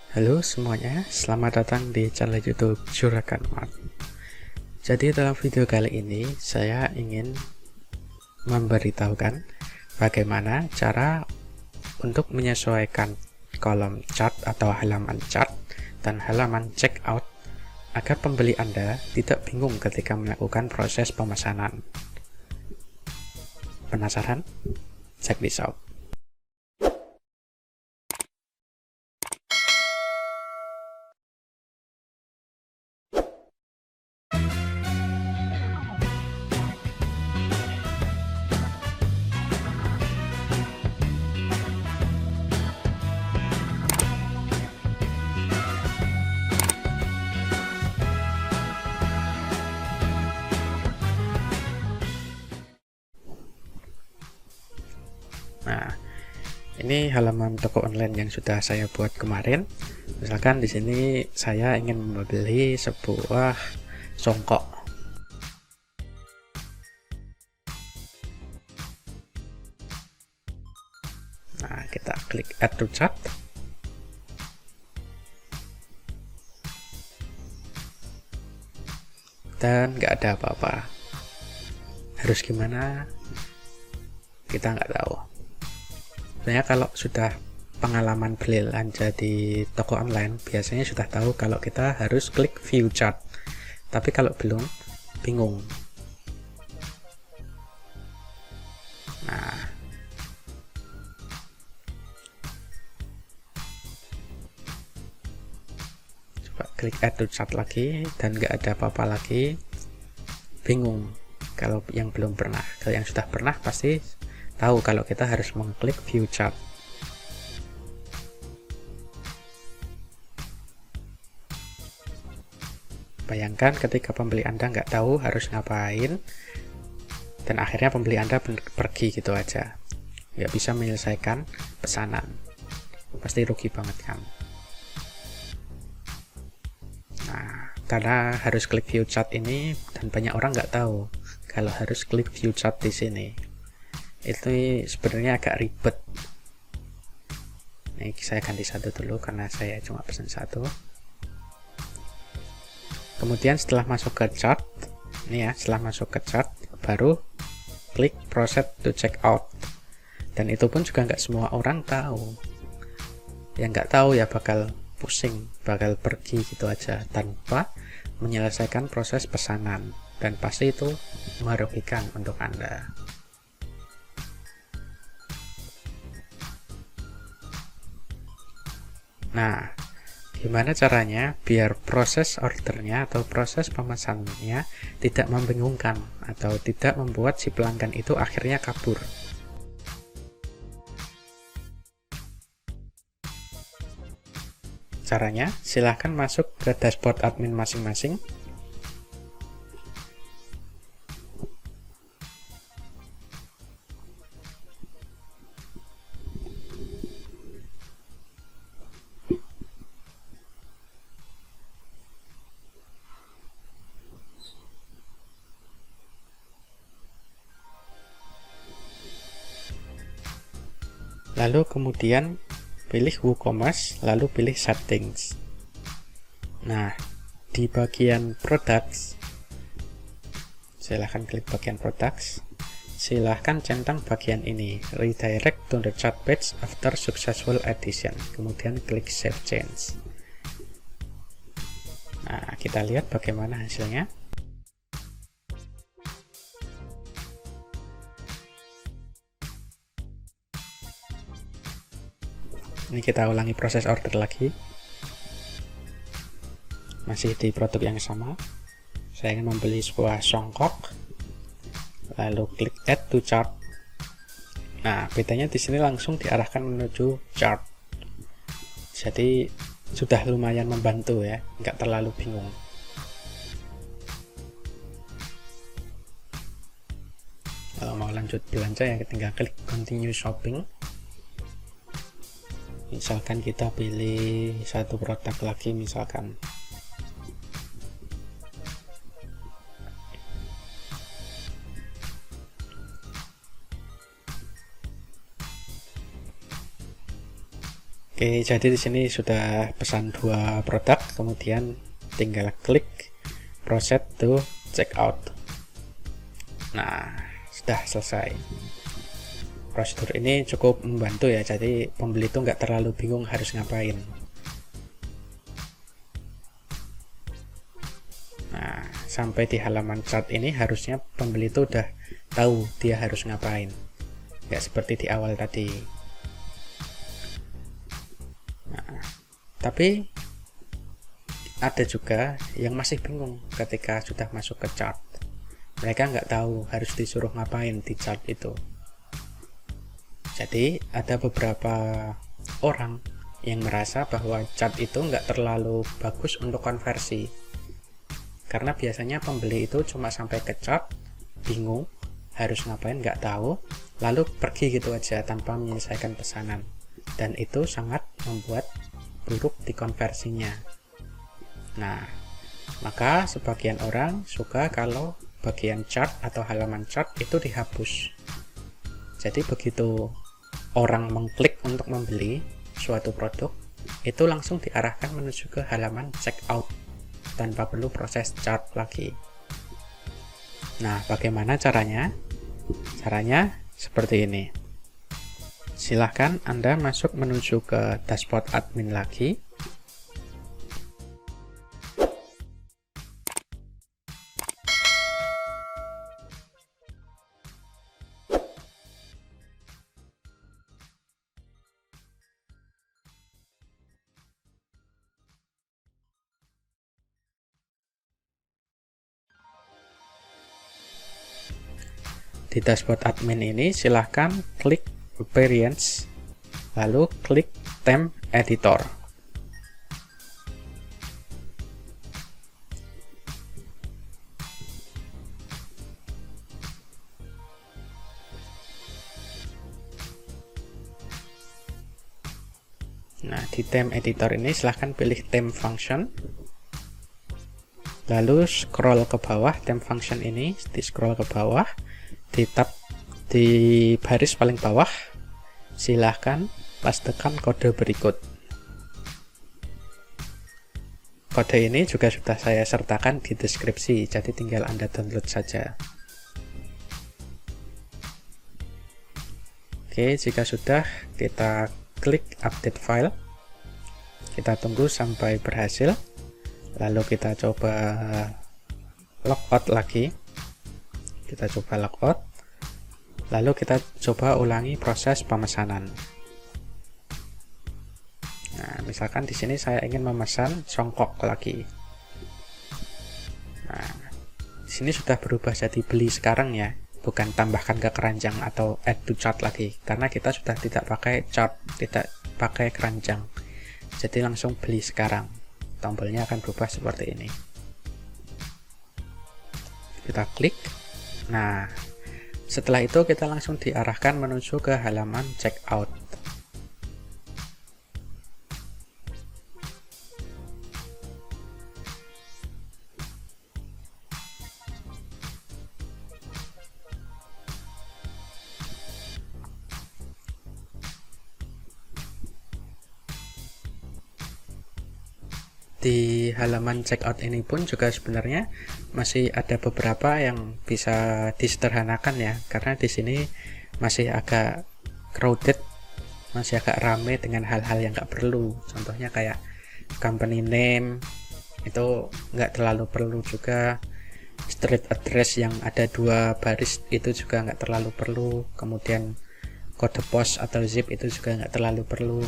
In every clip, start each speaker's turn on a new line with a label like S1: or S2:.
S1: Halo semuanya, selamat datang di channel YouTube Juragan Mart. Jadi dalam video kali ini saya ingin memberitahukan bagaimana cara untuk menyesuaikan kolom chart atau halaman chart dan halaman checkout agar pembeli Anda tidak bingung ketika melakukan proses pemesanan. Penasaran? Check this out. Nah, ini halaman toko online yang sudah saya buat kemarin. Misalkan di sini saya ingin membeli sebuah songkok. Nah, kita klik add to chart. Dan nggak ada apa-apa. Harus gimana? Kita nggak tahu. Sebenarnya kalau sudah pengalaman belanja di toko online, biasanya sudah tahu kalau kita harus klik view chart. Tapi kalau belum, bingung. Nah, coba klik add to chart lagi dan nggak ada apa-apa lagi, bingung. Kalau yang belum pernah, kalau yang sudah pernah pasti tahu kalau kita harus mengklik view chart. Bayangkan ketika pembeli Anda nggak tahu harus ngapain dan akhirnya pembeli Anda pergi gitu aja, nggak bisa menyelesaikan pesanan, pasti rugi banget kan. Nah, karena harus klik view chart ini dan banyak orang nggak tahu kalau harus klik view chart di sini. Itu sebenarnya agak ribet. Ini saya ganti satu dulu karena saya cuma pesan satu. Kemudian setelah masuk ke chart, ini ya, setelah masuk ke chart baru klik proceed to check out. Dan itu pun juga nggak semua orang tahu. Yang nggak tahu ya bakal pusing, bakal pergi gitu aja tanpa menyelesaikan proses pesanan, dan pasti itu merugikan untuk Anda. Nah, gimana caranya biar proses ordernya atau proses pemesanannya tidak membingungkan atau tidak membuat si pelanggan itu akhirnya kabur? Caranya, silahkan masuk ke dashboard admin masing-masing. Lalu kemudian pilih WooCommerce, lalu pilih Settings. Nah, di bagian Products, silahkan klik bagian Products. Silahkan centang bagian ini, Redirect to the chart page after successful addition. Kemudian klik Save Change. Nah, kita lihat bagaimana hasilnya. Ini kita ulangi proses order lagi. Masih di produk yang sama. Saya ingin membeli sebuah songkok. Lalu klik add to chart. Nah, bedanya di sini langsung diarahkan menuju chart. Jadi sudah lumayan membantu ya, nggak terlalu bingung. Kalau mau lanjut belanja ya tinggal klik continue shopping. Misalkan kita pilih satu produk lagi, misalkan Oke, jadi di sini sudah pesan 2 produk, kemudian tinggal klik proceed to check out. Nah, sudah selesai. Prosedur ini cukup membantu ya, jadi pembeli itu nggak terlalu bingung harus ngapain. Nah, sampai di halaman chart ini harusnya pembeli itu udah tahu dia harus ngapain, nggak seperti di awal tadi. Nah, tapi ada juga yang masih bingung ketika sudah masuk ke chart. Mereka nggak tahu harus disuruh ngapain di chart itu. Jadi ada beberapa orang yang merasa bahwa chart itu nggak terlalu bagus untuk konversi, karena biasanya pembeli itu cuma sampai ke chart, bingung harus ngapain, nggak tahu, lalu pergi gitu aja tanpa menyelesaikan pesanan, dan itu sangat membuat buruk di konversinya. Nah, maka sebagian orang suka kalau bagian chart atau halaman chart itu dihapus. Jadi begitu orang mengklik untuk membeli suatu produk, itu langsung diarahkan menuju ke halaman checkout tanpa perlu proses chart lagi. Nah, bagaimana caranya? Caranya seperti ini. Silahkan Anda masuk menuju ke dashboard admin lagi. Di dashboard admin ini silahkan klik variants, lalu klik theme editor. Nah, di theme editor ini silahkan pilih theme function, lalu scroll ke bawah. Theme function ini di scroll ke bawah, di tab di baris paling bawah silahkan pastekan kode berikut. Kode ini juga sudah saya sertakan di deskripsi, jadi tinggal Anda download saja. Oke, jika sudah, kita klik update file, kita tunggu sampai berhasil, lalu kita coba logout lagi, kita coba logout, lalu kita coba ulangi proses pemesanan. Nah, misalkan di sini saya ingin memesan songkok lagi. Nah, di sini sudah berubah jadi beli sekarang ya, bukan tambahkan ke keranjang atau add to chart lagi, karena kita sudah tidak pakai chart, tidak pakai keranjang. Jadi langsung beli sekarang. Tombolnya akan berubah seperti ini. Kita klik. Nah, setelah itu kita langsung diarahkan menuju ke halaman checkout. Di halaman checkout ini pun juga sebenarnya masih ada beberapa yang bisa disederhanakan ya, karena di sini masih agak crowded, masih agak rame dengan hal-hal yang nggak perlu. Contohnya kayak company name itu nggak terlalu perlu juga, street address yang ada 2 baris itu juga nggak terlalu perlu, kemudian kode pos atau zip itu juga nggak terlalu perlu.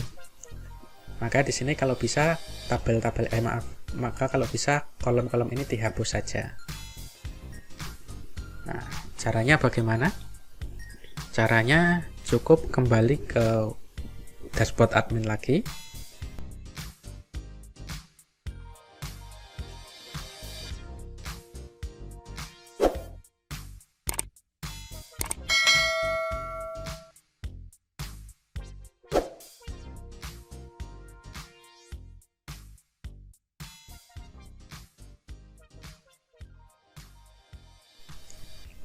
S1: Maka di sini kalau bisa maka kalau bisa kolom-kolom ini dihapus saja. Nah, caranya bagaimana? Caranya cukup kembali ke dashboard admin lagi.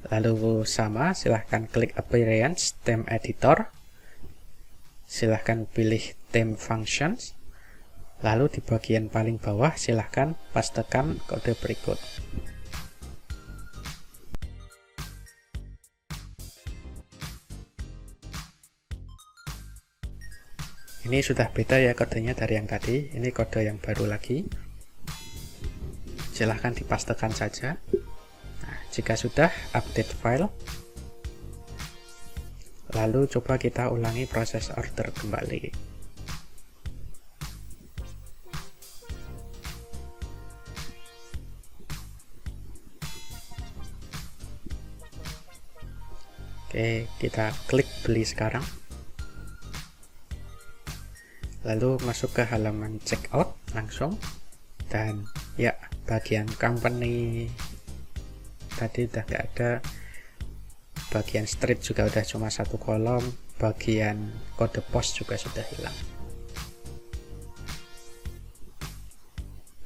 S1: Lalu silahkan klik appearance theme editor, silahkan pilih theme functions. Lalu di bagian paling bawah silahkan pastekan kode berikut. Ini sudah beda ya kodenya dari yang tadi. Ini kode yang baru lagi. Silahkan dipastekan saja. Nah, jika sudah, update file. Lalu coba kita ulangi proses order kembali. Oke, kita klik beli sekarang. Lalu masuk ke halaman checkout langsung, dan ya bagian company tadi udah nggak ada, bagian street juga udah cuma satu kolom, bagian kode pos juga sudah hilang.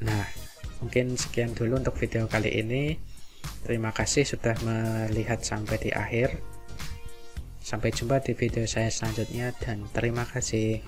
S1: Nah, mungkin sekian dulu untuk video kali ini. Terima kasih sudah melihat sampai di akhir. Sampai jumpa di video saya selanjutnya, dan terima kasih.